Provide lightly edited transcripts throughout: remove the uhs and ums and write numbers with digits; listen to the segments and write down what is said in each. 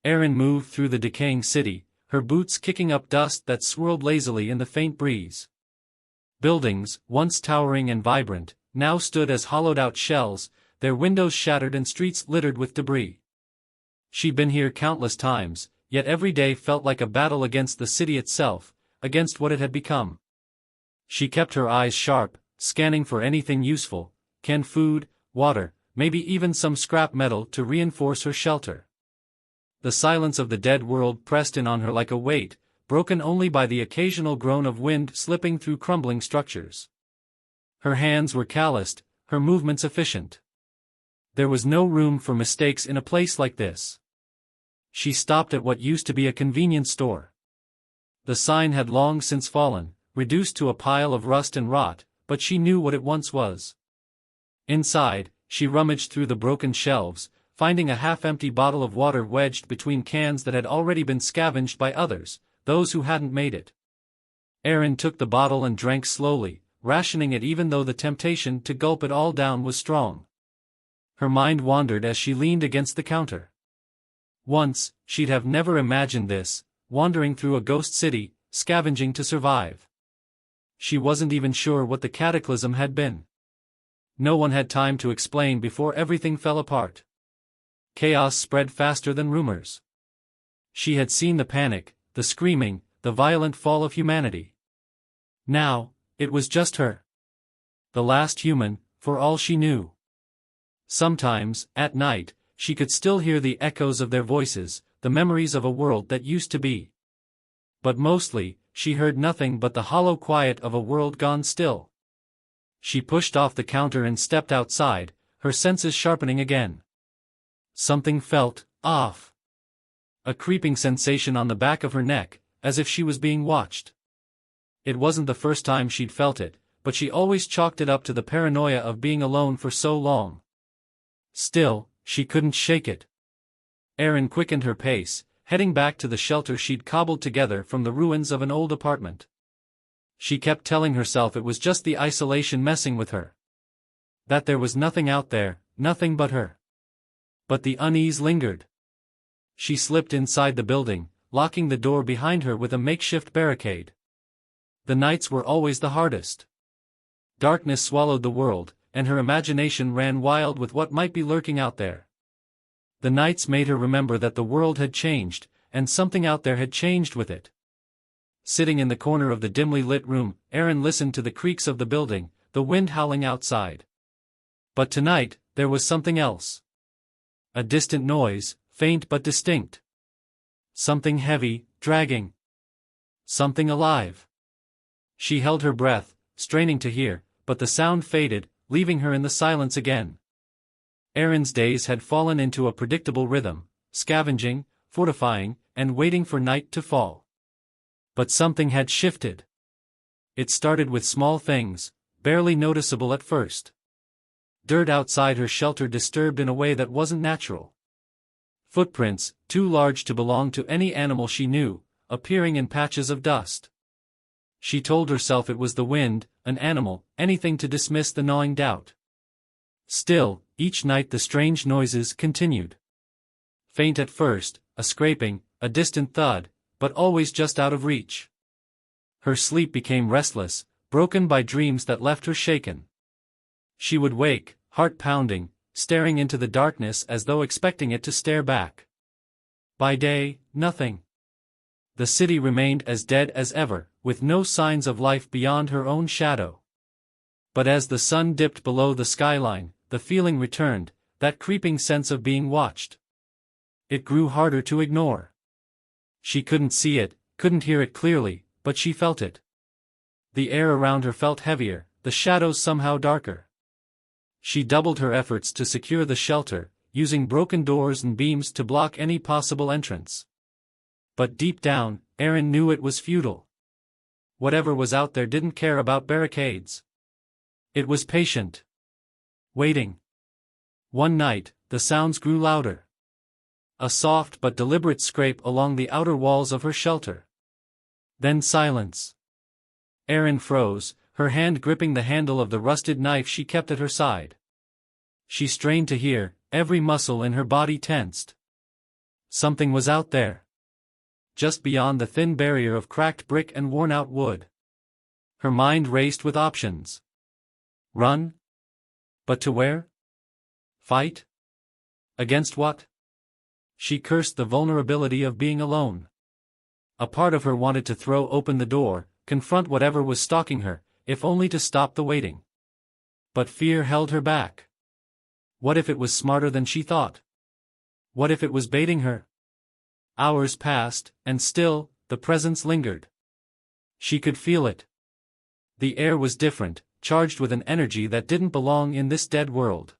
Erin moved through the decaying city, her boots kicking up dust that swirled lazily in the faint breeze. Buildings, once towering and vibrant, now stood as hollowed-out shells, their windows shattered and streets littered with debris. She'd been here countless times, yet every day felt like a battle against the city itself, against what it had become. She kept her eyes sharp, scanning for anything useful, canned food, water, maybe even some scrap metal to reinforce her shelter. The silence of the dead world pressed in on her like a weight, broken only by the occasional groan of wind slipping through crumbling structures. Her hands were calloused, her movements efficient. There was no room for mistakes in a place like this. She stopped at what used to be a convenience store. The sign had long since fallen, reduced to a pile of rust and rot, but she knew what it once was. Inside, she rummaged through the broken shelves, finding a half-empty bottle of water wedged between cans that had already been scavenged by others, those who hadn't made it. Erin took the bottle and drank slowly, rationing it even though the temptation to gulp it all down was strong. Her mind wandered as she leaned against the counter. Once, she'd have never imagined this, wandering through a ghost city, scavenging to survive. She wasn't even sure what the cataclysm had been. No one had time to explain before everything fell apart. Chaos spread faster than rumors. She had seen the panic, the screaming, the violent fall of humanity. Now, it was just her. The last human, for all she knew. Sometimes, at night, she could still hear the echoes of their voices, the memories of a world that used to be. But mostly, she heard nothing but the hollow quiet of a world gone still. She pushed off the counter and stepped outside, her senses sharpening again. Something felt off. A creeping sensation on the back of her neck, as if she was being watched. It wasn't the first time she'd felt it, but she always chalked it up to the paranoia of being alone for so long. Still, she couldn't shake it. Erin quickened her pace, heading back to the shelter she'd cobbled together from the ruins of an old apartment. She kept telling herself it was just the isolation messing with her. That there was nothing out there, nothing but her. But the unease lingered. She slipped inside the building, locking the door behind her with a makeshift barricade. The nights were always the hardest. Darkness swallowed the world, and her imagination ran wild with what might be lurking out there. The nights made her remember that the world had changed, and something out there had changed with it. Sitting in the corner of the dimly lit room, Erin listened to the creaks of the building, the wind howling outside. But tonight, there was something else. A distant noise, faint but distinct. Something heavy, dragging. Something alive. She held her breath, straining to hear, but the sound faded, leaving her in the silence again. Erin's days had fallen into a predictable rhythm, scavenging, fortifying, and waiting for night to fall. But something had shifted. It started with small things, barely noticeable at first. Dirt outside her shelter disturbed in a way that wasn't natural. Footprints, too large to belong to any animal she knew, appearing in patches of dust. She told herself it was the wind, an animal, anything to dismiss the gnawing doubt. Still, each night the strange noises continued. Faint at first, a scraping, a distant thud, but always just out of reach. Her sleep became restless, broken by dreams that left her shaken. She would wake, heart pounding, staring into the darkness as though expecting it to stare back. By day, nothing. The city remained as dead as ever, with no signs of life beyond her own shadow. But as the sun dipped below the skyline, the feeling returned, that creeping sense of being watched. It grew harder to ignore. She couldn't see it, couldn't hear it clearly, but she felt it. The air around her felt heavier, the shadows somehow darker. She doubled her efforts to secure the shelter, using broken doors and beams to block any possible entrance. But deep down, Erin knew it was futile. Whatever was out there didn't care about barricades. It was patient. Waiting. One night, the sounds grew louder. A soft but deliberate scrape along the outer walls of her shelter. Then silence. Erin froze, her hand gripping the handle of the rusted knife she kept at her side. She strained to hear, every muscle in her body tensed. Something was out there. Just beyond the thin barrier of cracked brick and worn-out wood. Her mind raced with options. Run? But to where? Fight? Against what? She cursed the vulnerability of being alone. A part of her wanted to throw open the door, confront whatever was stalking her, if only to stop the waiting. But fear held her back. What if it was smarter than she thought? What if it was baiting her? Hours passed, and still, the presence lingered. She could feel it. The air was different, charged with an energy that didn't belong in this dead world.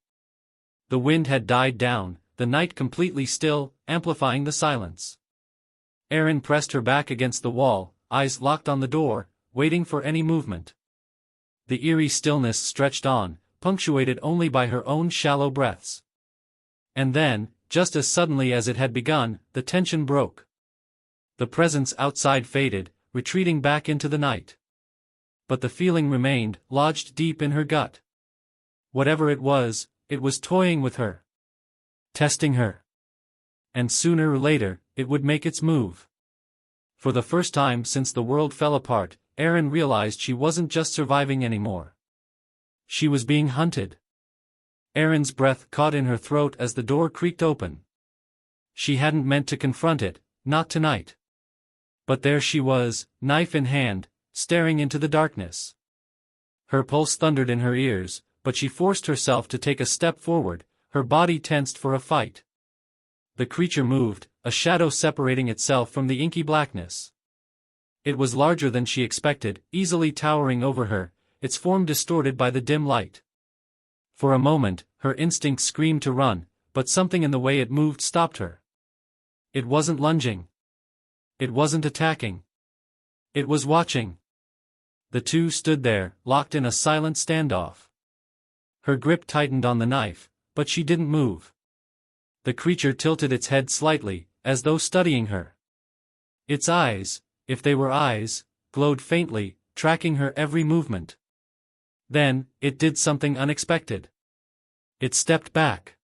The wind had died down, the night completely still, amplifying the silence. Erin pressed her back against the wall, eyes locked on the door, waiting for any movement. The eerie stillness stretched on, punctuated only by her own shallow breaths. And then, just as suddenly as it had begun, the tension broke. The presence outside faded, retreating back into the night. But the feeling remained, lodged deep in her gut. Whatever it was toying with her. Testing her. And sooner or later, it would make its move. For the first time since the world fell apart, Erin realized she wasn't just surviving anymore. She was being hunted. Erin's breath caught in her throat as the door creaked open. She hadn't meant to confront it, not tonight. But there she was, knife in hand, staring into the darkness. Her pulse thundered in her ears, but she forced herself to take a step forward, her body tensed for a fight. The creature moved, a shadow separating itself from the inky blackness. It was larger than she expected, easily towering over her, its form distorted by the dim light. For a moment, her instinct screamed to run, but something in the way it moved stopped her. It wasn't lunging. It wasn't attacking. It was watching. The two stood there, locked in a silent standoff. Her grip tightened on the knife, but she didn't move. The creature tilted its head slightly, as though studying her. Its eyes, if they were eyes, glowed faintly, tracking her every movement. Then, it did something unexpected. It stepped back.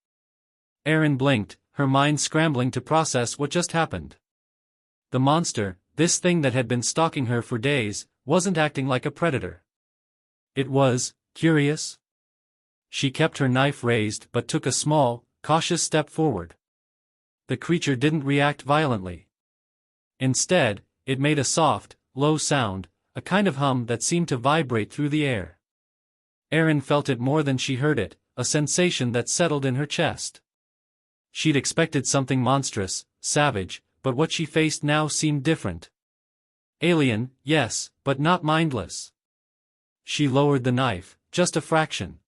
Erin blinked, her mind scrambling to process what just happened. The monster, this thing that had been stalking her for days, wasn't acting like a predator. It was curious. She kept her knife raised but took a small, cautious step forward. The creature didn't react violently. Instead, it made a soft, low sound, a kind of hum that seemed to vibrate through the air. Erin felt it more than she heard it, a sensation that settled in her chest. She'd expected something monstrous, savage, but what she faced now seemed different. Alien, yes, but not mindless. She lowered the knife, just a fraction.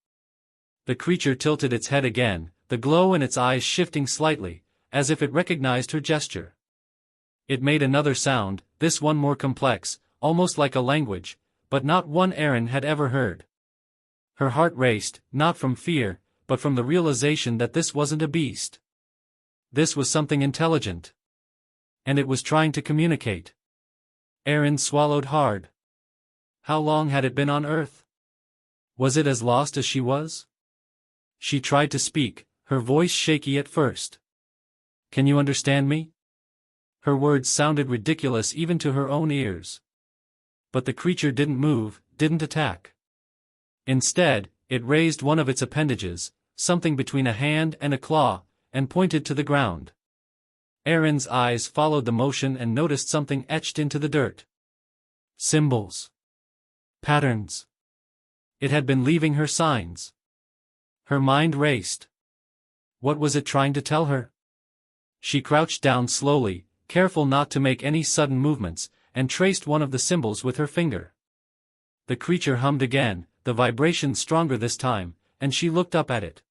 The creature tilted its head again, the glow in its eyes shifting slightly, as if it recognized her gesture. It made another sound, this one more complex, almost like a language, but not one Erin had ever heard. Her heart raced, not from fear, but from the realization that this wasn't a beast. This was something intelligent. And it was trying to communicate. Erin swallowed hard. How long had it been on Earth? Was it as lost as she was? She tried to speak, her voice shaky at first. Can you understand me? Her words sounded ridiculous even to her own ears. But the creature didn't move, didn't attack. Instead, it raised one of its appendages, something between a hand and a claw, and pointed to the ground. Erin's eyes followed the motion and noticed something etched into the dirt. Symbols. Patterns. It had been leaving her signs. Her mind raced. What was it trying to tell her? She crouched down slowly, careful not to make any sudden movements, and traced one of the symbols with her finger. The creature hummed again, the vibration stronger this time, and she looked up at it.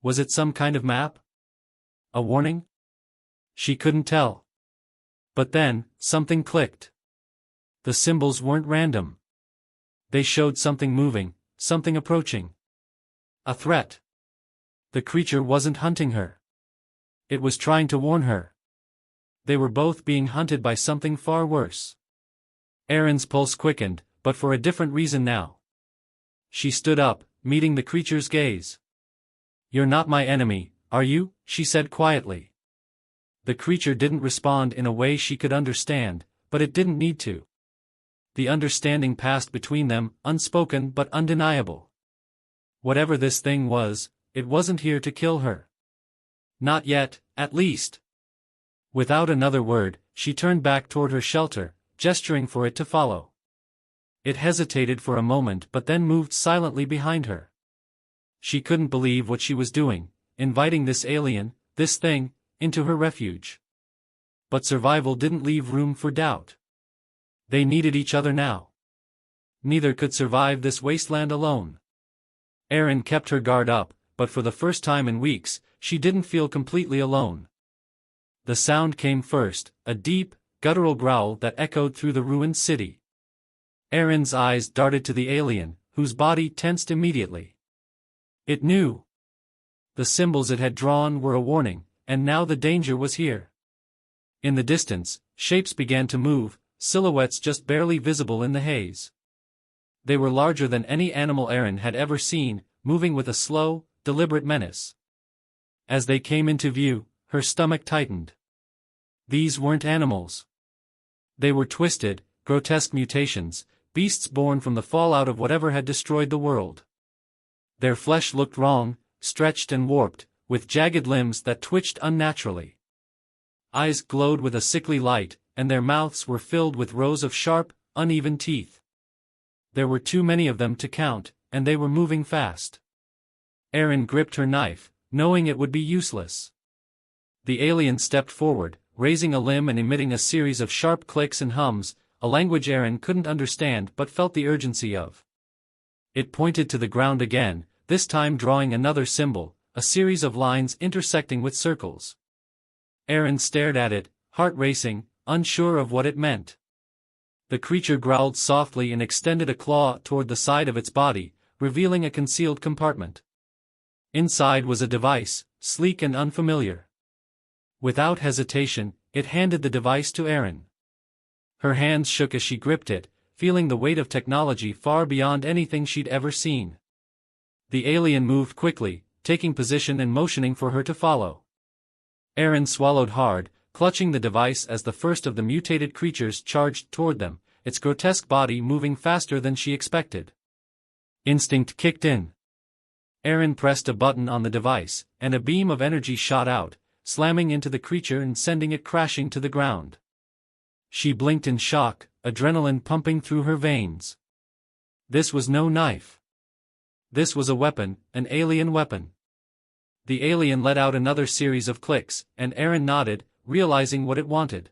Was it some kind of map? A warning? She couldn't tell. But then, something clicked. The symbols weren't random. They showed something moving, something approaching. A threat. The creature wasn't hunting her. It was trying to warn her. They were both being hunted by something far worse. Erin's pulse quickened, but for a different reason now. She stood up, meeting the creature's gaze. "You're not my enemy, are you?" she said quietly. The creature didn't respond in a way she could understand, but it didn't need to. The understanding passed between them, unspoken but undeniable. Whatever this thing was, it wasn't here to kill her. Not yet, at least. Without another word, she turned back toward her shelter, gesturing for it to follow. It hesitated for a moment but then moved silently behind her. She couldn't believe what she was doing, inviting this alien, this thing, into her refuge. But survival didn't leave room for doubt. They needed each other now. Neither could survive this wasteland alone. Erin kept her guard up, but for the first time in weeks, she didn't feel completely alone. The sound came first, a deep, guttural growl that echoed through the ruined city. Erin's eyes darted to the alien, whose body tensed immediately. It knew. The symbols it had drawn were a warning, and now the danger was here. In the distance, shapes began to move, silhouettes just barely visible in the haze. They were larger than any animal Erin had ever seen, moving with a slow, deliberate menace. As they came into view, her stomach tightened. These weren't animals. They were twisted, grotesque mutations, beasts born from the fallout of whatever had destroyed the world. Their flesh looked wrong, stretched and warped, with jagged limbs that twitched unnaturally. Eyes glowed with a sickly light, and their mouths were filled with rows of sharp, uneven teeth. There were too many of them to count, and they were moving fast. Erin gripped her knife, knowing it would be useless. The alien stepped forward, raising a limb and emitting a series of sharp clicks and hums, a language Erin couldn't understand but felt the urgency of. It pointed to the ground again, this time drawing another symbol, a series of lines intersecting with circles. Erin stared at it, heart racing, unsure of what it meant. The creature growled softly and extended a claw toward the side of its body, revealing a concealed compartment. Inside was a device, sleek and unfamiliar. Without hesitation, it handed the device to Erin. Her hands shook as she gripped it, feeling the weight of technology far beyond anything she'd ever seen. The alien moved quickly, taking position and motioning for her to follow. Erin swallowed hard, clutching the device as the first of the mutated creatures charged toward them, its grotesque body moving faster than she expected. Instinct kicked in. Erin pressed a button on the device, and a beam of energy shot out, slamming into the creature and sending it crashing to the ground. She blinked in shock, adrenaline pumping through her veins. This was no knife. This was a weapon, an alien weapon. The alien let out another series of clicks, and Erin nodded, realizing what it wanted.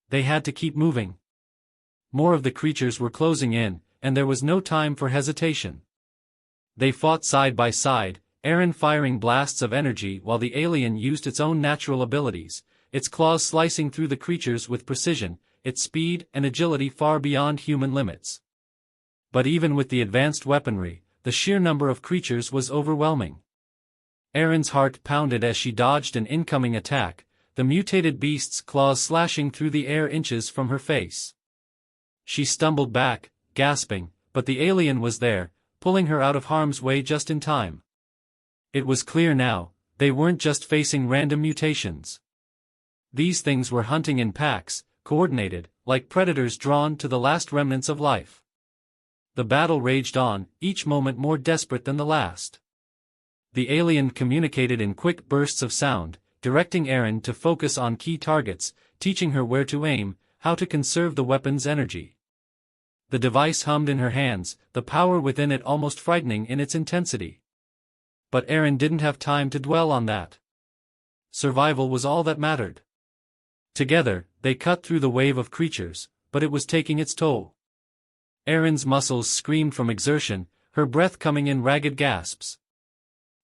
They had to keep moving. More of the creatures were closing in, and there was no time for hesitation. They fought side by side, Erin firing blasts of energy while the alien used its own natural abilities, its claws slicing through the creatures with precision, its speed and agility far beyond human limits. But even with the advanced weaponry, the sheer number of creatures was overwhelming. Erin's heart pounded as she dodged an incoming attack, the mutated beast's claws slashing through the air inches from her face. She stumbled back, gasping, but the alien was there, pulling her out of harm's way just in time. It was clear now, they weren't just facing random mutations. These things were hunting in packs, coordinated, like predators drawn to the last remnants of life. The battle raged on, each moment more desperate than the last. The alien communicated in quick bursts of sound, directing Erin to focus on key targets, teaching her where to aim, how to conserve the weapon's energy. The device hummed in her hands, the power within it almost frightening in its intensity. But Erin didn't have time to dwell on that. Survival was all that mattered. Together, they cut through the wave of creatures, but it was taking its toll. Erin's muscles screamed from exertion, her breath coming in ragged gasps.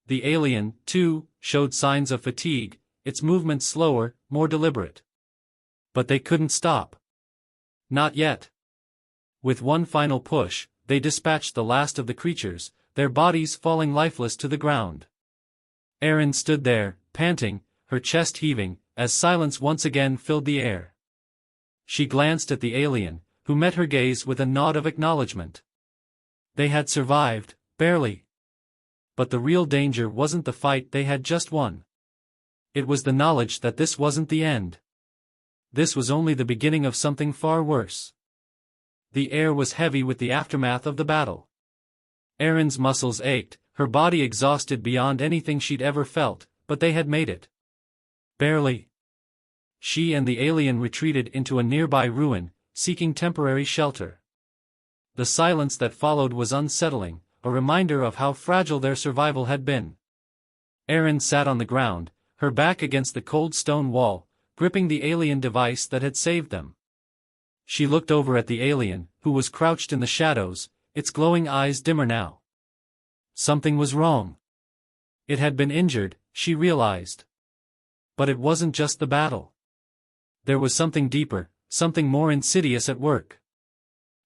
The alien, too, showed signs of fatigue, its movements slower, more deliberate. But they couldn't stop. Not yet. With one final push, they dispatched the last of the creatures, their bodies falling lifeless to the ground. Erin stood there, panting, her chest heaving, as silence once again filled the air. She glanced at the alien, who met her gaze with a nod of acknowledgement. They had survived, barely. But the real danger wasn't the fight they had just won. It was the knowledge that this wasn't the end. This was only the beginning of something far worse. The air was heavy with the aftermath of the battle. Erin's muscles ached, her body exhausted beyond anything she'd ever felt, but they had made it. Barely. She and the alien retreated into a nearby ruin, seeking temporary shelter. The silence that followed was unsettling, a reminder of how fragile their survival had been. Erin sat on the ground, her back against the cold stone wall, gripping the alien device that had saved them. She looked over at the alien, who was crouched in the shadows, its glowing eyes dimmer now. Something was wrong. It had been injured, she realized. But it wasn't just the battle. There was something deeper, something more insidious at work.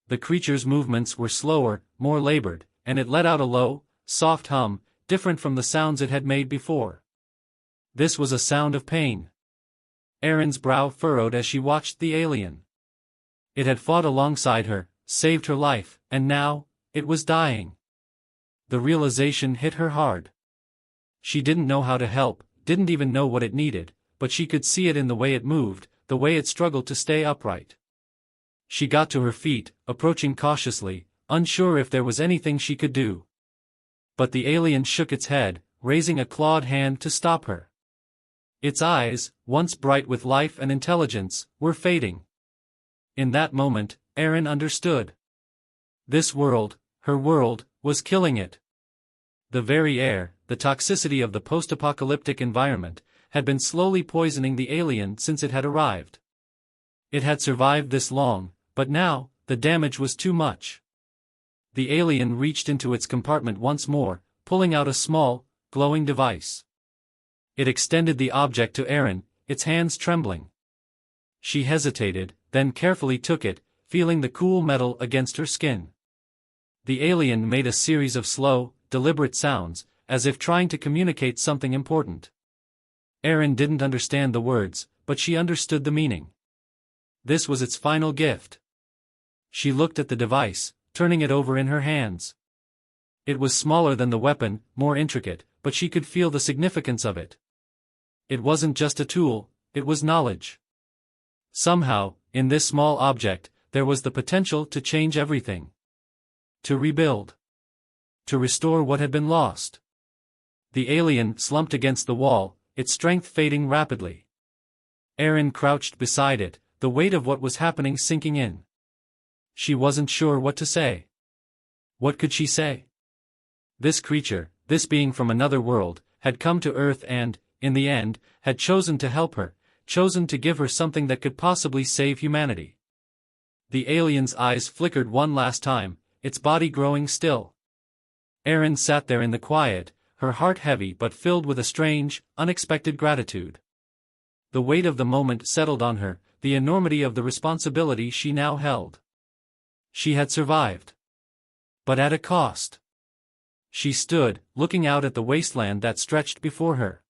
The creature's movements were slower, more labored, and it let out a low, soft hum, different from the sounds it had made before. This was a sound of pain. Erin's brow furrowed as she watched the alien. It had fought alongside her, saved her life, and now, it was dying. The realization hit her hard. She didn't know how to help, didn't even know what it needed, but she could see it in the way it moved, the way it struggled to stay upright. She got to her feet, approaching cautiously, unsure if there was anything she could do. But the alien shook its head, raising a clawed hand to stop her. Its eyes, once bright with life and intelligence, were fading. In that moment, Erin understood. This world, her world, was killing it. The very air, the toxicity of the post-apocalyptic environment, had been slowly poisoning the alien since it had arrived. It had survived this long, but now, the damage was too much. The alien reached into its compartment once more, pulling out a small, glowing device. It extended the object to Erin, its hands trembling. She hesitated, then carefully took it, feeling the cool metal against her skin. The alien made a series of slow, deliberate sounds, as if trying to communicate something important. Erin didn't understand the words, but she understood the meaning. This was its final gift. She looked at the device, turning it over in her hands. It was smaller than the weapon, more intricate, but she could feel the significance of it. It wasn't just a tool, it was knowledge. Somehow, in this small object, there was the potential to change everything. To rebuild. To restore what had been lost. The alien slumped against the wall, its strength fading rapidly. Erin crouched beside it, the weight of what was happening sinking in. She wasn't sure what to say. What could she say? This creature, this being from another world, had come to Earth and, in the end, had chosen to help her, chosen to give her something that could possibly save humanity. The alien's eyes flickered one last time, its body growing still. Erin sat there in the quiet, her heart heavy but filled with a strange, unexpected gratitude. The weight of the moment settled on her, the enormity of the responsibility she now held. She had survived. But at a cost. She stood, looking out at the wasteland that stretched before her.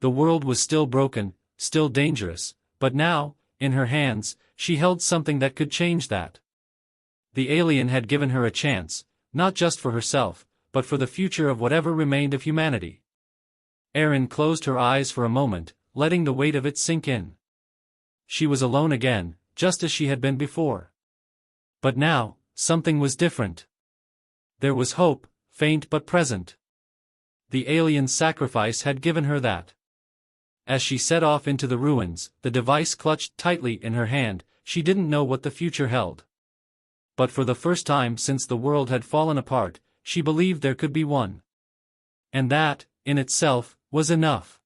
The world was still broken, still dangerous, but now, in her hands, she held something that could change that. The alien had given her a chance, not just for herself, but for the future of whatever remained of humanity. Erin closed her eyes for a moment, letting the weight of it sink in. She was alone again, just as she had been before. But now, something was different. There was hope, faint but present. The alien's sacrifice had given her that. As she set off into the ruins, the device clutched tightly in her hand, she didn't know what the future held. But for the first time since the world had fallen apart, she believed there could be one. And that, in itself, was enough.